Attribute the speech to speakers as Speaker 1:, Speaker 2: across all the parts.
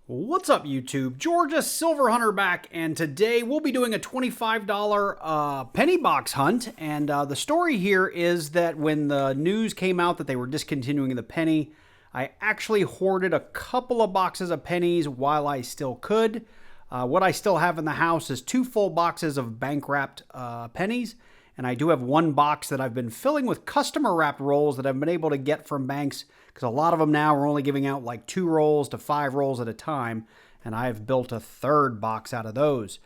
Speaker 1: What's up, YouTube? Georgia Silver Hunter back, and today we'll be doing a $25 penny box hunt. And the story here is that when the news came out that they were discontinuing the penny, I actually hoarded a couple of boxes of pennies while I still could. What I still have in the house is 2 full boxes of bank-wrapped pennies, and I do have 1 box that I've been filling with customer-wrapped rolls that I've been able to get from banks, because a lot of them now are only giving out like 2 rolls to 5 rolls at a time, and I've built a 3rd box out of those.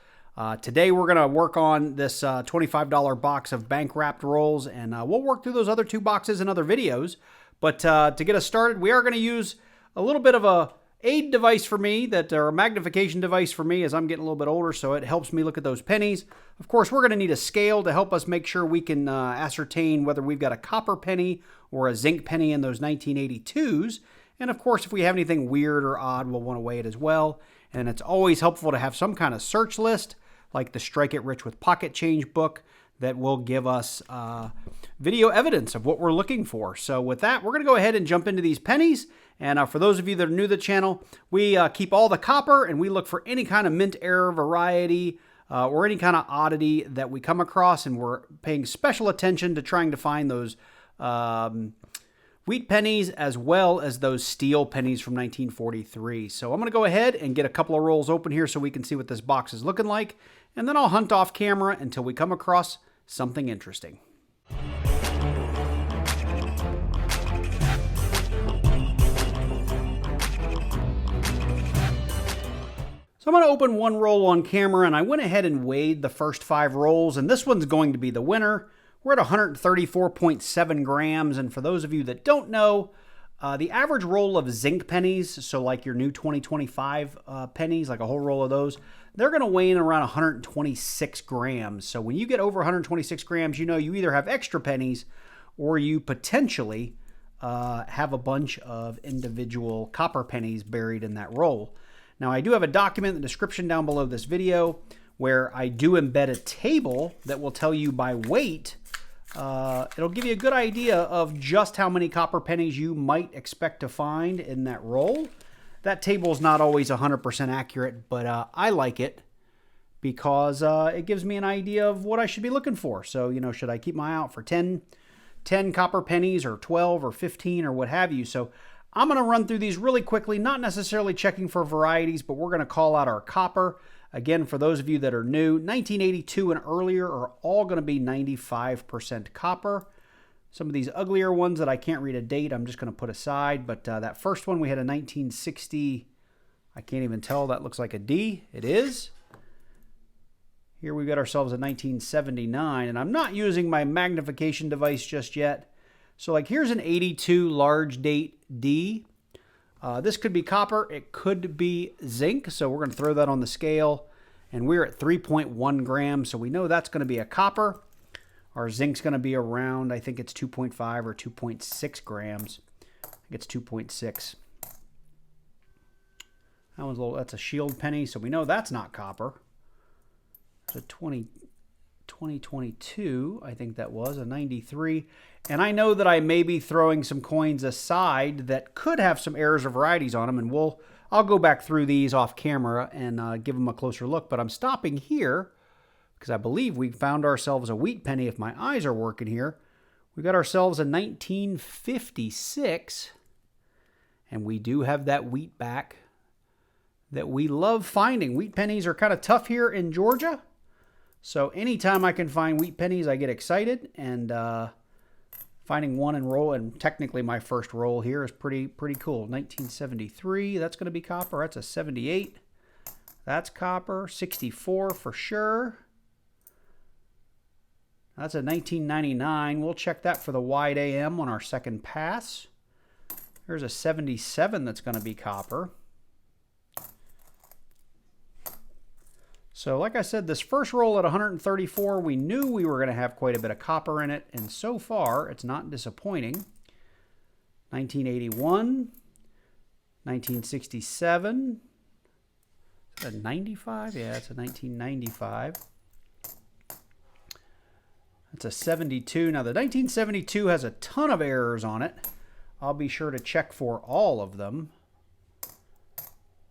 Speaker 1: Today we're going to work on this $25 box of bank-wrapped rolls, and we'll work through those other 2 boxes in other videos. But to get us started, we are going to use a little bit of a aid device for me, or a magnification device for me as I'm getting a little bit older, so it helps me look at those pennies. Of course, we're going to need a scale to help us make sure we can ascertain whether we've got a copper penny or a zinc penny in those 1982s. And of course, if we have anything weird or odd, we'll want to weigh it as well. And it's always helpful to have some kind of search list, like the Strike It Rich with Pocket Change book, that will give us video evidence of what we're looking for. So with that, we're going to go ahead and jump into these pennies. And for those of you that are new to the channel, we keep all the copper, and we look for any kind of mint error variety or any kind of oddity that we come across, and we're paying special attention to trying to find those wheat pennies as well as those steel pennies from 1943. So I'm going to go ahead and get a couple of rolls open here so we can see what this box is looking like, and then I'll hunt off camera until we come across something interesting. So I'm going to open 1 roll on camera, and I went ahead and weighed the first 5 rolls, and this one's going to be the winner. We're at 134.7 grams, and for those of you that don't know, the average roll of zinc pennies, so like your new 2025 pennies, like a whole roll of those, they're going to weigh in around 126 grams. So when you get over 126 grams, you know you either have extra pennies or you potentially have a bunch of individual copper pennies buried in that roll. Now, I do have a document in the description down below this video where I do embed a table that will tell you by weight. It'll give you a good idea of just how many copper pennies you might expect to find in that roll. That table is not always 100% accurate, but I like it because it gives me an idea of what I should be looking for. So, you know, should I keep my eye out for 10 copper pennies or 12 or 15 or what have you? So I'm going to run through these really quickly, not necessarily checking for varieties, but we're going to call out our copper. Again, for those of you that are new, 1982 and earlier are all going to be 95% copper. Some of these uglier ones that I can't read a date, I'm just going to put aside. But that first one, we had a 1960. I can't even tell. That looks like a D. It is. Here we got ourselves a 1979, and I'm not using my magnification device just yet. So like here's an 82 large date D. This could be copper. It could be zinc. So we're going to throw that on the scale. And we're at 3.1 grams. So we know that's going to be a copper. Our zinc's going to be around, I think it's 2.5 or 2.6 grams. I think it's 2.6. That's a shield penny. So we know that's not copper. It's a 2022, I think that was, a 93. And I know that I may be throwing some coins aside that could have some errors or varieties on them, and I'll go back through these off camera and give them a closer look. But I'm stopping here because I believe we found ourselves a wheat penny if my eyes are working here. We got ourselves a 1956, and we do have that wheat back that we love finding. Wheat pennies are kind of tough here in Georgia. So anytime I can find wheat pennies, I get excited, and finding one and roll, and technically my first roll here is pretty cool. 1973, that's going to be copper. That's a 78. That's copper. 64 for sure. That's a 1999. We'll check that for the wide AM on our second pass. There's a 77 that's going to be copper. So like I said, this first roll at 134, we knew we were going to have quite a bit of copper in it, and so far it's not disappointing. 1981, 1967, is that a 95? Yeah, it's a 1995. That's a 72. Now the 1972 has a ton of errors on it. I'll be sure to check for all of them.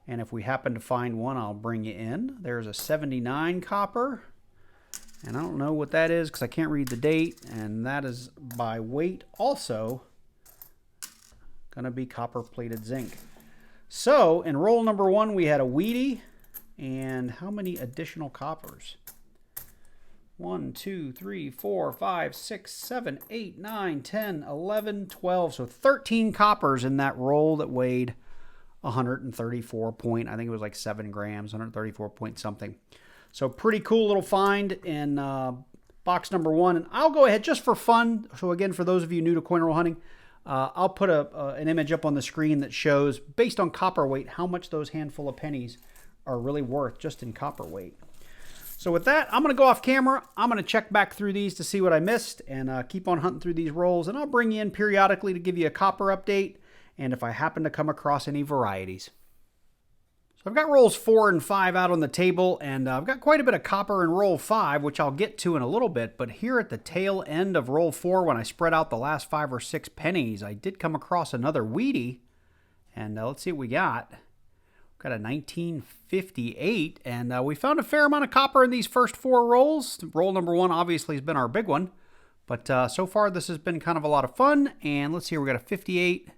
Speaker 1: And if we happen to find one, I'll bring you in. There's a 79 copper. And I don't know what that is because I can't read the date. And that is by weight also going to be copper-plated zinc. So in roll number 1, we had a Wheatie. And how many additional coppers? 1, 2, 3, 4, 5, 6, 7, 8, 9, 10, 11, 12. So 13 coppers in that roll that weighed 134 point, I think it was like 7 grams, 134 point something. So pretty cool little find in box number 1. And I'll go ahead just for fun. So again, for those of you new to coin roll hunting, I'll put an image up on the screen that shows, based on copper weight, how much those handful of pennies are really worth just in copper weight. So with that, I'm going to go off camera. I'm going to check back through these to see what I missed and keep on hunting through these rolls. And I'll bring you in periodically to give you a copper update and if I happen to come across any varieties. So I've got rolls 4 and 5 out on the table, and I've got quite a bit of copper in roll 5, which I'll get to in a little bit. But here at the tail end of roll 4, when I spread out the last 5 or 6 pennies, I did come across another Wheatie. And let's see what we got. Got a 1958, and we found a fair amount of copper in these first 4 rolls. Roll number 1 obviously has been our big one, but so far this has been kind of a lot of fun. And let's see here, we got a 58,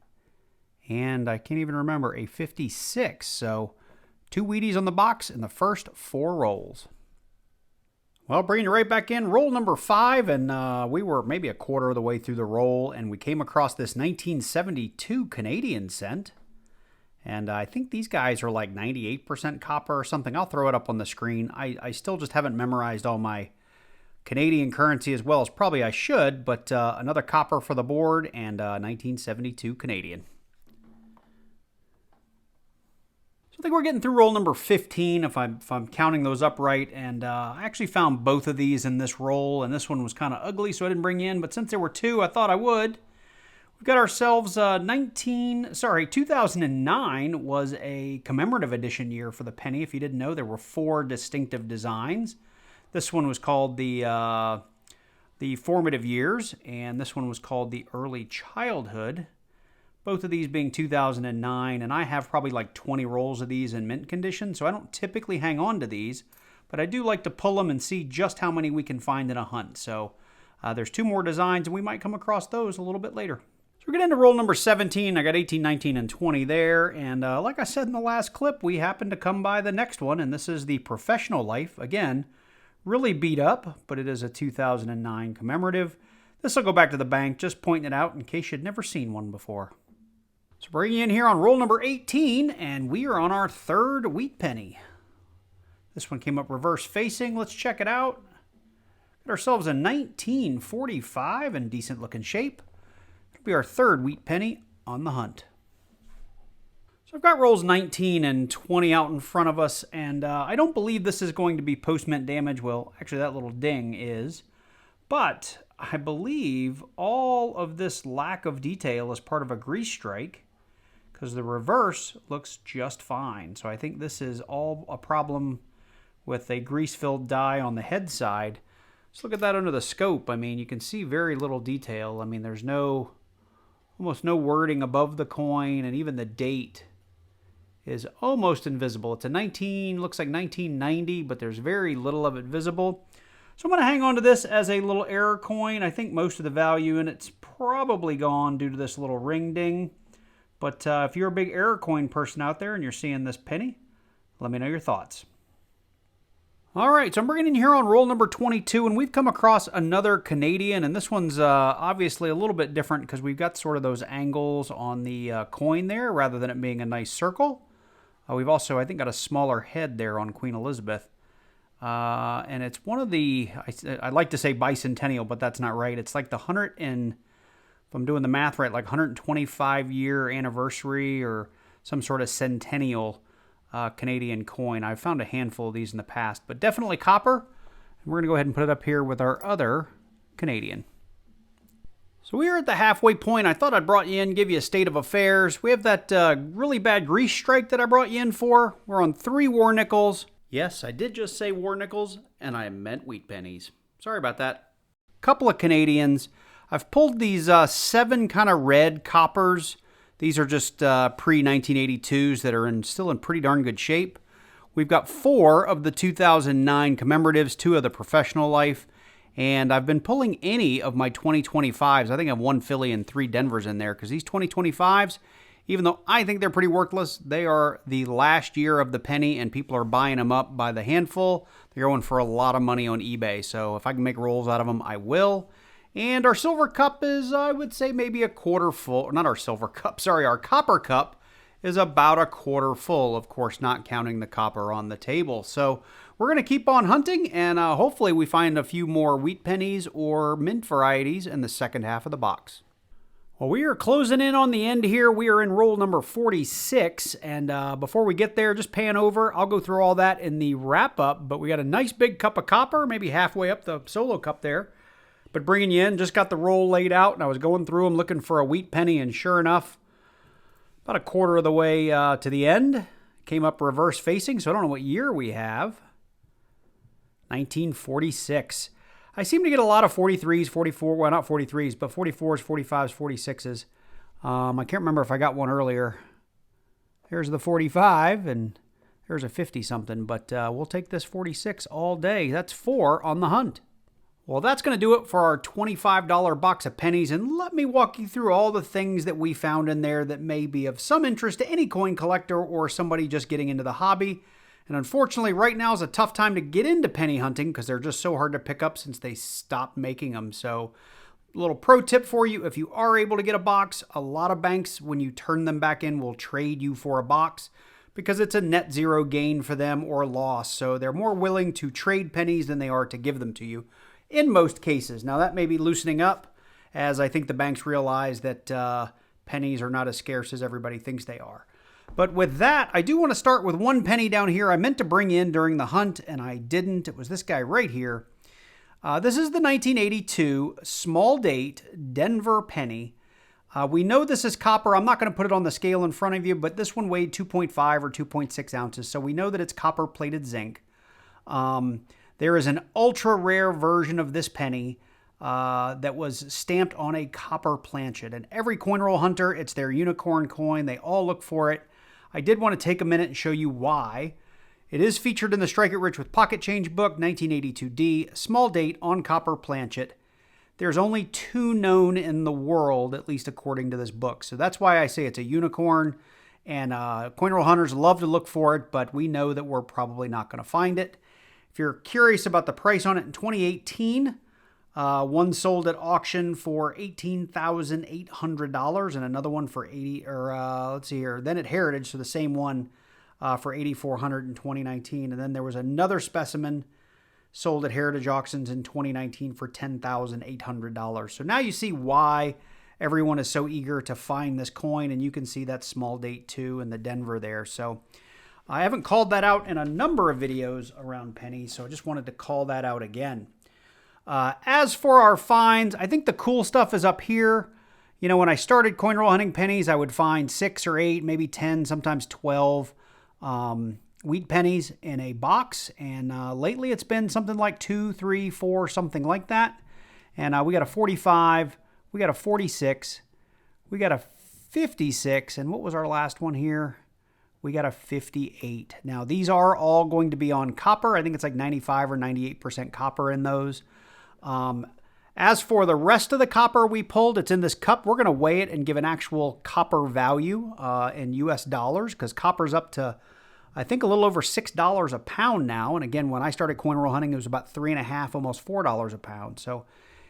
Speaker 1: and I can't even remember, a 56. So 2 Wheaties on the box in the first 4 rolls. Well, bringing you right back in, roll number 5, and we were maybe a quarter of the way through the roll, and we came across this 1972 Canadian cent. And I think these guys are like 98% copper or something. I'll throw it up on the screen. I still just haven't memorized all my Canadian currency as well as probably I should, but another copper for the board and 1972 Canadian. So I think we're getting through roll number 15 if I'm counting those up right. And I actually found both of these in this roll, and this one was kind of ugly, so I didn't bring you in. But since there were 2, I thought I would. We've got ourselves 2009 was a commemorative edition year for the penny. If you didn't know, there were 4 distinctive designs. This one was called the formative years, and this one was called the early childhood. Both of these being 2009, and I have probably like 20 rolls of these in mint condition, so I don't typically hang on to these, but I do like to pull them and see just how many we can find in a hunt. So there's 2 more designs, and we might come across those a little bit later. So we're getting into roll number 17. I got 18, 19, and 20 there. And like I said in the last clip, we happened to come by the next one. And this is the Professional Life. Again, really beat up, but it is a 2009 commemorative. This will go back to the bank, just pointing it out in case you'd never seen one before. So bringing you in here on roll number 18, and we are on our 3rd wheat penny. This one came up reverse facing. Let's check it out. Got ourselves a 1945 in decent looking shape. It'll be our 3rd wheat penny on the hunt. So I've got rolls 19 and 20 out in front of us, and I don't believe this is going to be post-mint damage. Well, actually that little ding is. But I believe all of this lack of detail is part of a grease strike, because the reverse looks just fine. So I think this is all a problem with a grease-filled die on the head side. Let's look at that under the scope. I mean, you can see very little detail. I mean, there's almost no wording above the coin, and even the date is almost invisible. It's looks like 1990, but there's very little of it visible. So I'm going to hang on to this as a little error coin. I think most of the value in it's probably gone due to this little ring ding. But if you're a big error coin person out there and you're seeing this penny, let me know your thoughts. All right, so I'm bringing in here on roll number 22, and we've come across another Canadian, and this one's obviously a little bit different because we've got sort of those angles on the coin there rather than it being a nice circle. We've also, I think, got a smaller head there on Queen Elizabeth. And it's one of the, I'd like to say bicentennial, but that's not right. It's like the if I'm doing the math right, like 125-year anniversary or some sort of centennial Canadian coin. I've found a handful of these in the past, but definitely copper. And we're going to go ahead and put it up here with our other Canadian. So we are at the halfway point. I thought I'd brought you in, give you a state of affairs. We have that really bad grease strike that I brought you in for. We're on 3 war nickels. Yes, I did just say war nickels, and I meant wheat pennies. Sorry about that. Couple of Canadians. I've pulled these 7 kind of red coppers These are just pre-1982s that are still in pretty darn good shape. We've got 4 of the 2009 commemoratives, 2 of the professional life, and I've been pulling any of my 2025s. I think I have 1 Philly and 3 Denvers in there, because these 2025s, even though I think they're pretty worthless, they are the last year of the penny, and people are buying them up by the handful. They're going for a lot of money on eBay, so if I can make rolls out of them, I will. And our silver cup is, I would say, maybe a quarter full. Not our silver cup, sorry, our copper cup is about a quarter full, of course, not counting the copper on the table. So we're going to keep on hunting, and hopefully we find a few more wheat pennies or mint varieties in the second half of the box. Well, we are closing in on the end here. We are in roll number 46, and before we get there, just pan over. I'll go through all that in the wrap-up, but we got a nice big cup of copper, maybe halfway up the solo cup there. But bringing you in, just got the roll laid out, and I was going through them looking for a wheat penny, and sure enough, about a quarter of the way to the end, came up reverse facing, so I don't know what year we have. 1946. I seem to get a lot of 43s, 44, well, not 43s, but 44s, 45s, 46s. I can't remember if I got one earlier. There's the 45, and there's a 50-something, but we'll take this 46 all day. That's 4 on the hunt. Well, that's going to do it for our $25 box of pennies, and let me walk you through all the things that we found in there that may be of some interest to any coin collector or somebody just getting into the hobby. And unfortunately, right now is a tough time to get into penny hunting because they're just so hard to pick up since they stopped making them. So, a little pro tip for you, if you are able to get a box, a lot of banks, when you turn them back in, will trade you for a box because it's a net zero gain for them or loss. So, they're more willing to trade pennies than they are to give them to you in most cases. Now, that may be loosening up as I think the banks realize that pennies are not as scarce as everybody thinks they are. But with that, I do want to start with 1 penny down here I meant to bring in during the hunt, and I didn't. It was this guy right here. This is the 1982 small date Denver penny. We know this is copper. I'm not going to put it on the scale in front of you, but this one weighed 2.5 or 2.6 ounces, so we know that it's copper-plated zinc. There is an ultra-rare version of this penny that was stamped on a copper planchet. And every coin roll hunter, it's their unicorn coin. They all look for it. I did want to take a minute and show you why. It is featured in the Strike It Rich with Pocket Change book, 1982D, small date on copper planchet. There's only 2 known in the world, at least according to this book. So that's why I say it's a unicorn. And coin roll hunters love to look for it, but we know that we're probably not going to find it. If you're curious about the price on it, in 2018, one sold at auction for $18,800 and another one for then at Heritage, so the same one for $8,400 in 2019. And then there was another specimen sold at Heritage Auctions in 2019 for $10,800. So now you see why everyone is so eager to find this coin, and you can see that small date too in the Denver there. So I haven't called that out in a number of videos around pennies, so I just wanted to call that out again. As for our finds, I think the cool stuff is up here. You know, when I started coin roll hunting pennies, I would find 6 or 8, maybe 10, sometimes 12 wheat pennies in a box. And lately it's been something like 2, 3, 4, something like that. And we got a 45, we got a 46, we got a 56, and what was our last one here? We got a 58. Now, these are all going to be on copper. I think it's like 95 or 98% copper in those. As for the rest of the copper we pulled, it's in this cup. We're going to weigh it and give an actual copper value in US dollars, because copper's up to, I think, a little over $6 a pound now. And again, when I started coin roll hunting, it was about $3.50, almost $4 a pound. So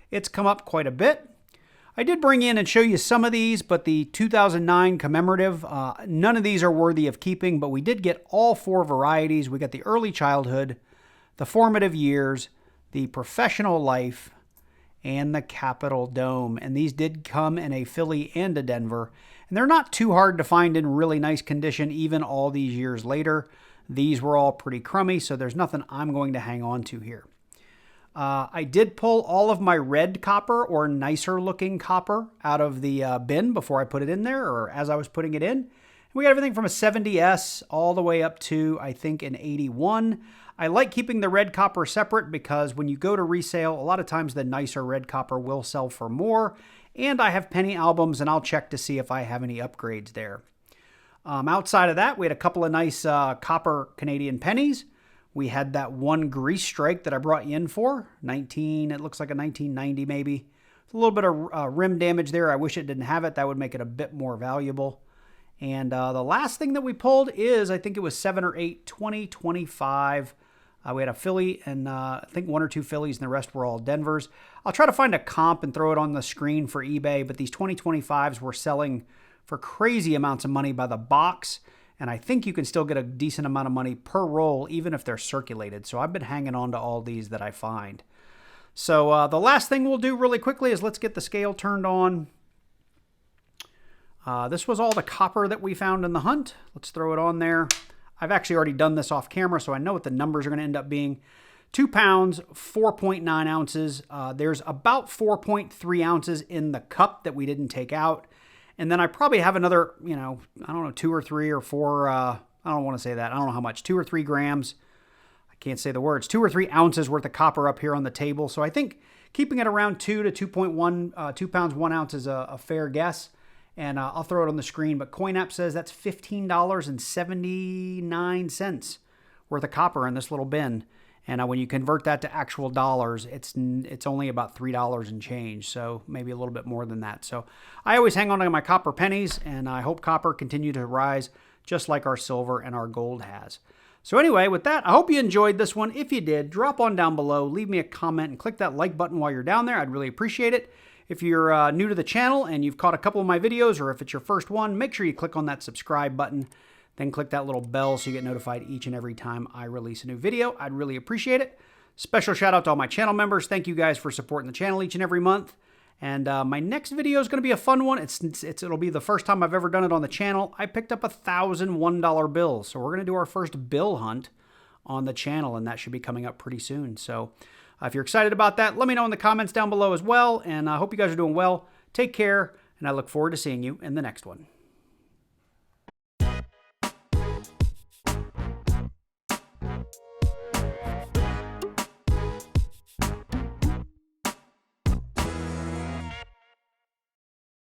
Speaker 1: it's come up quite a bit. I did bring in and show you some of these, but the 2009 commemorative, none of these are worthy of keeping, but we did get all 4 varieties. We got the early childhood, the formative years, the professional life, and the Capitol Dome. And these did come in a Philly and a Denver. And they're not too hard to find in really nice condition, even all these years later. These were all pretty crummy, so there's nothing I'm going to hang on to here. I did pull all of my red copper or nicer looking copper out of the bin before I put it in there, or as I was putting it in. We got everything from a 70S all the way up to, I think, an 81. I like keeping the red copper separate because when you go to resale, a lot of times the nicer red copper will sell for more. and I have penny albums, and I'll check to see if I have any upgrades there. Outside of that, we had a couple of nice copper Canadian pennies. We had that one grease strike that I brought you in for, it looks like a 1990 maybe. A little bit of rim damage there. I wish it didn't have it. That would make it a bit more valuable. And the last thing that we pulled is, I think it was 7 or 8, 2025. We had a Philly and I think 1 or 2 Phillies, and the rest were all Denvers. I'll try to find a comp and throw it on the screen for eBay, but these 2025s were selling for crazy amounts of money by the box, and I think you can still get a decent amount of money per roll, even if they're circulated. So I've been hanging on to all these that I find. So the last thing we'll do really quickly is let's get the scale turned on. This was all the copper that we found in the hunt. Let's throw it on there. I've actually already done this off camera, so I know what the numbers are going to end up being. 2 pounds, 4.9 ounces. There's about 4.3 ounces in the cup that we didn't take out. And then I probably have another, I don't know, 2 or 3 or 4, I don't want to say that. I don't know how much, 2 or 3 grams. I can't say the words. 2 or 3 ounces worth of copper up here on the table. So I think keeping it around 2 to 2.1, 2 pounds, 1 ounce is a fair guess. And I'll throw it on the screen. But CoinApp says that's $15.79 worth of copper in this little bin. And when you convert that to actual dollars, it's only about $3 and change, so maybe a little bit more than that. So I always hang on to my copper pennies, and I hope copper continue to rise just like our silver and our gold has. So anyway, with that, I hope you enjoyed this one. If you did, drop on down below, leave me a comment, and click that like button while you're down there. I'd really appreciate it. If you're new to the channel and you've caught a couple of my videos, or if it's your first one, make sure you click on that subscribe button. Then click that little bell so you get notified each and every time I release a new video. I'd really appreciate it. Special shout out to all my channel members. Thank you guys for supporting the channel each and every month. And my next video is going to be a fun one. It'll be the first time I've ever done it on the channel. I picked up 1,000 $1 bills. So we're going to do our first bill hunt on the channel, and that should be coming up pretty soon. So if you're excited about that, let me know in the comments down below as well. And I hope you guys are doing well. Take care, and I look forward to seeing you in the next one.